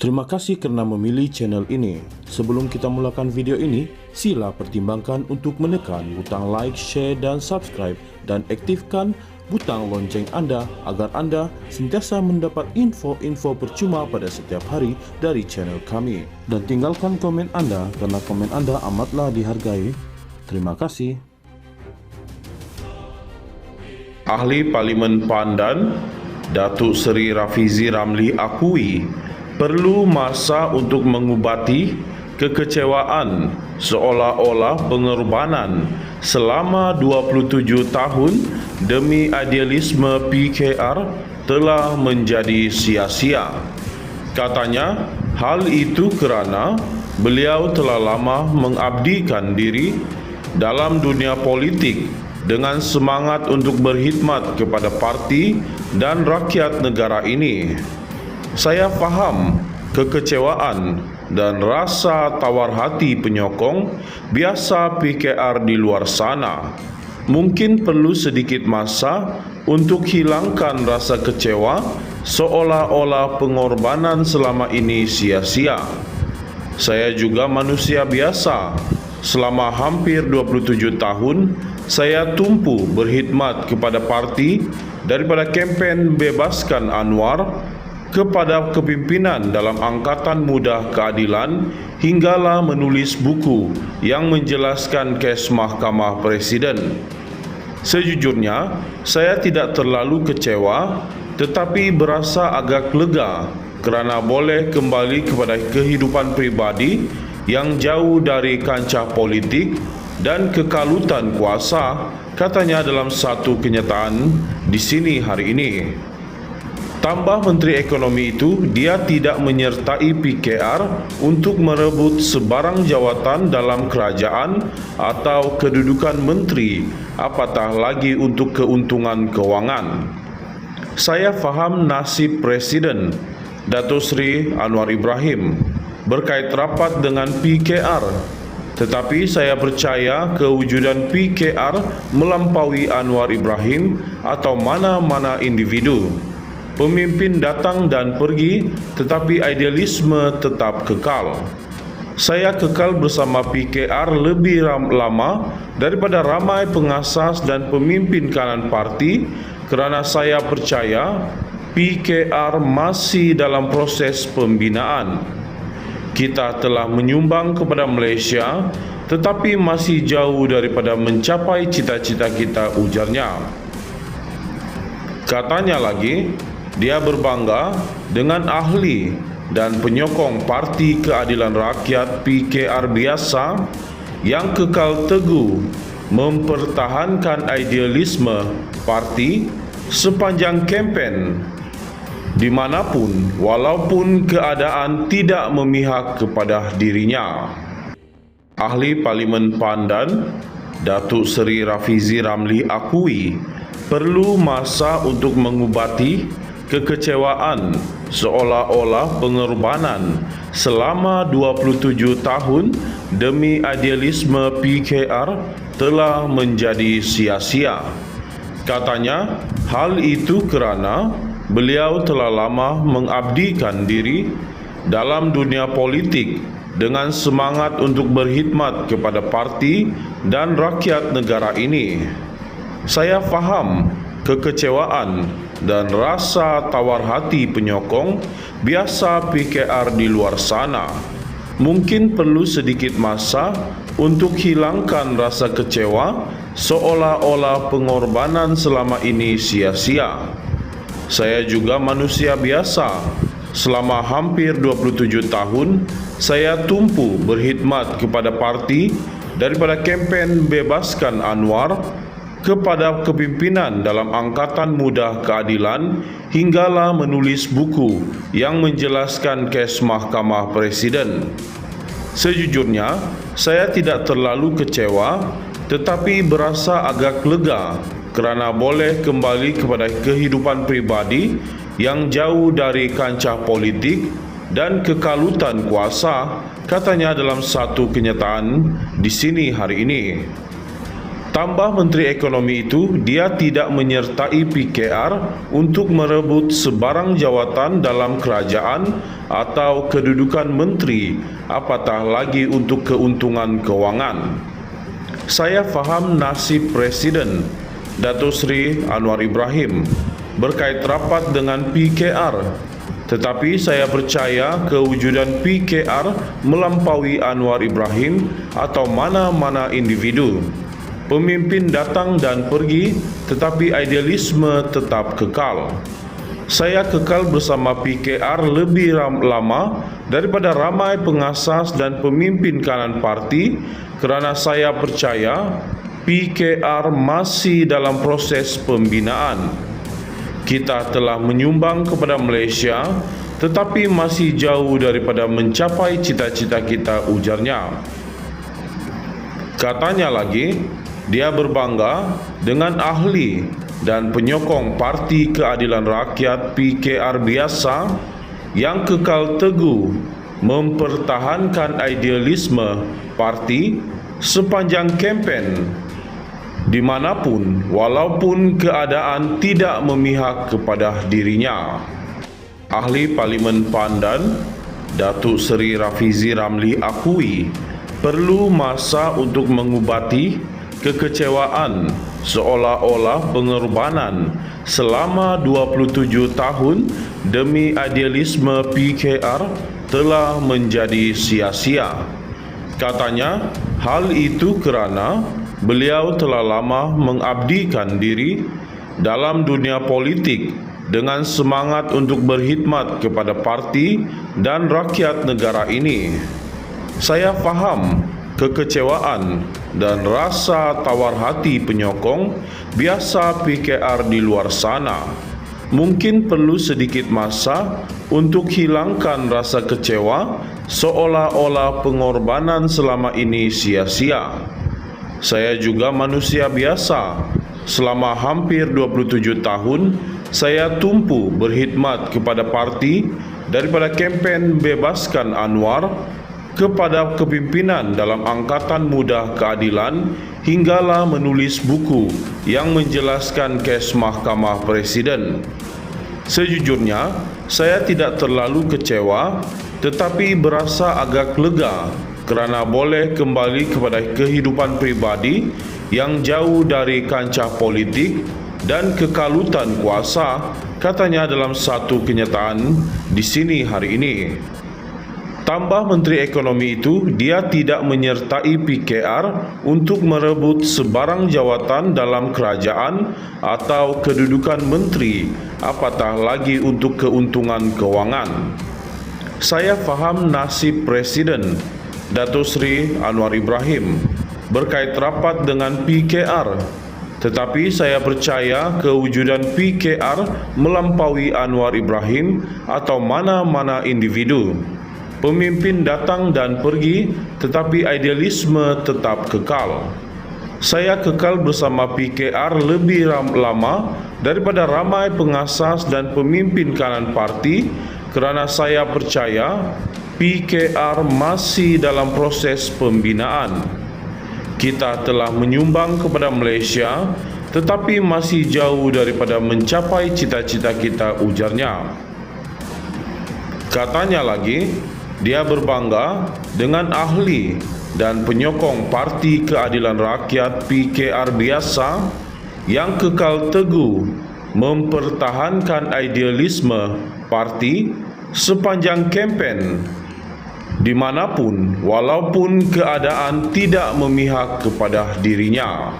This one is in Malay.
Terima kasih kerana memilih channel ini. Sebelum kita mulakan video ini, sila pertimbangkan untuk menekan butang like, share dan subscribe dan aktifkan butang lonceng anda agar anda sentiasa mendapat info-info percuma pada setiap hari dari channel kami. Dan tinggalkan komen anda kerana komen anda amatlah dihargai. Terima kasih. Ahli Parlimen Pandan, Datuk Seri Rafizi Ramli akui perlu masa untuk mengubati kekecewaan seolah-olah pengorbanan selama 27 tahun demi idealisme PKR telah menjadi sia-sia. Katanya, hal itu kerana beliau telah lama mengabdikan diri dalam dunia politik dengan semangat untuk berkhidmat kepada parti dan rakyat negara ini. Saya faham kekecewaan dan rasa tawar hati penyokong biasa PKR di luar sana. Mungkin perlu sedikit masa untuk hilangkan rasa kecewa seolah-olah pengorbanan selama ini sia-sia. Saya juga manusia biasa. Selama hampir 27 tahun, saya tumpu berkhidmat kepada parti daripada kempen Bebaskan Anwar kepada kepimpinan dalam Angkatan Muda Keadilan hinggalah menulis buku yang menjelaskan kes Mahkamah Presiden. Sejujurnya, saya tidak terlalu kecewa tetapi berasa agak lega kerana boleh kembali kepada kehidupan pribadi yang jauh dari kancah politik dan kekalutan kuasa, katanya dalam satu kenyataan di sini hari ini. Tambah Menteri Ekonomi itu, dia tidak menyertai PKR untuk merebut sebarang jawatan dalam kerajaan atau kedudukan menteri, apatah lagi untuk keuntungan kewangan. Saya faham nasib Presiden Datuk Seri Anwar Ibrahim berkait rapat dengan PKR, tetapi saya percaya kewujudan PKR melampaui Anwar Ibrahim atau mana-mana individu. Pemimpin datang dan pergi, tetapi idealisme tetap kekal. Saya kekal bersama PKR lebih lama daripada ramai pengasas dan pemimpin kanan parti kerana saya percaya PKR masih dalam proses pembinaan. Kita telah menyumbang kepada Malaysia, tetapi masih jauh daripada mencapai cita-cita kita, ujarnya. Katanya lagi, dia berbangga dengan ahli dan penyokong Parti Keadilan Rakyat PKR biasa yang kekal teguh mempertahankan idealisme parti sepanjang kempen dimanapun walaupun keadaan tidak memihak kepada dirinya. Ahli Parlimen Pandan, Datuk Seri Rafizi Ramli akui perlu masa untuk mengubati kekecewaan seolah-olah pengorbanan selama 27 tahun demi idealisme PKR telah menjadi sia-sia. Katanya, hal itu kerana beliau telah lama mengabdikan diri dalam dunia politik dengan semangat untuk berkhidmat kepada parti dan rakyat negara ini. Saya faham kekecewaan dan rasa tawar hati penyokong biasa PKR di luar sana. Mungkin perlu sedikit masa untuk hilangkan rasa kecewa seolah-olah pengorbanan selama ini sia-sia. Saya juga manusia biasa. Selama hampir 27 tahun, saya tumpu berkhidmat kepada parti daripada kempen Bebaskan Anwar kepada kepimpinan dalam Angkatan Muda Keadilan hinggalah menulis buku yang menjelaskan kes Mahkamah Presiden. Sejujurnya, saya tidak terlalu kecewa tetapi berasa agak lega kerana boleh kembali kepada kehidupan pribadi yang jauh dari kancah politik dan kekalutan kuasa, katanya dalam satu kenyataan di sini hari ini. Tambah Menteri Ekonomi itu, dia tidak menyertai PKR untuk merebut sebarang jawatan dalam kerajaan atau kedudukan menteri, apatah lagi untuk keuntungan kewangan. Saya faham nasib Presiden Datuk Seri Anwar Ibrahim berkait rapat dengan PKR, tetapi saya percaya kewujudan PKR melampaui Anwar Ibrahim atau mana-mana individu. Pemimpin datang dan pergi, tetapi idealisme tetap kekal. Saya kekal bersama PKR lebih lama daripada ramai pengasas dan pemimpin kanan parti kerana saya percaya PKR masih dalam proses pembinaan. Kita telah menyumbang kepada Malaysia, tetapi masih jauh daripada mencapai cita-cita kita, ujarnya. Katanya lagi, dia berbangga dengan ahli dan penyokong Parti Keadilan Rakyat PKR biasa yang kekal teguh mempertahankan idealisme parti sepanjang kempen dimanapun walaupun keadaan tidak memihak kepada dirinya. Ahli Parlimen Pandan Datuk Seri Rafizi Ramli akui perlu masa untuk mengubati kekecewaan seolah-olah pengorbanan selama 27 tahun demi idealisme PKR telah menjadi sia-sia. Katanya, hal itu kerana beliau telah lama mengabdikan diri dalam dunia politik dengan semangat untuk berkhidmat kepada parti dan rakyat negara ini. Saya faham kekecewaan dan rasa tawar hati penyokong biasa PKR di luar sana. Mungkin perlu sedikit masa untuk hilangkan rasa kecewa seolah-olah pengorbanan selama ini sia-sia. Saya juga manusia biasa. Selama hampir 27 tahun, saya tumpu berkhidmat kepada parti daripada kempen bebaskan Anwar kepada kepimpinan dalam Angkatan Muda Keadilan hinggalah menulis buku yang menjelaskan kes Mahkamah Presiden. Sejujurnya, saya tidak terlalu kecewa tetapi berasa agak lega kerana boleh kembali kepada kehidupan pribadi yang jauh dari kancah politik dan kekalutan kuasa, katanya dalam satu kenyataan di sini hari ini. Tambah Menteri Ekonomi itu, dia tidak menyertai PKR untuk merebut sebarang jawatan dalam kerajaan atau kedudukan menteri, apatah lagi untuk keuntungan kewangan. Saya faham nasib Presiden Datuk Seri Anwar Ibrahim berkait rapat dengan PKR, tetapi saya percaya kewujudan PKR melampaui Anwar Ibrahim atau mana-mana individu. Pemimpin datang dan pergi, tetapi idealisme tetap kekal. Saya kekal bersama PKR lebih lama daripada ramai pengasas dan pemimpin kanan parti kerana saya percaya PKR masih dalam proses pembinaan. Kita telah menyumbang kepada Malaysia, tetapi masih jauh daripada mencapai cita-cita kita, ujarnya. Katanya lagi, dia berbangga dengan ahli dan penyokong Parti Keadilan Rakyat PKR biasa yang kekal teguh mempertahankan idealisme parti sepanjang kempen dimanapun walaupun keadaan tidak memihak kepada dirinya.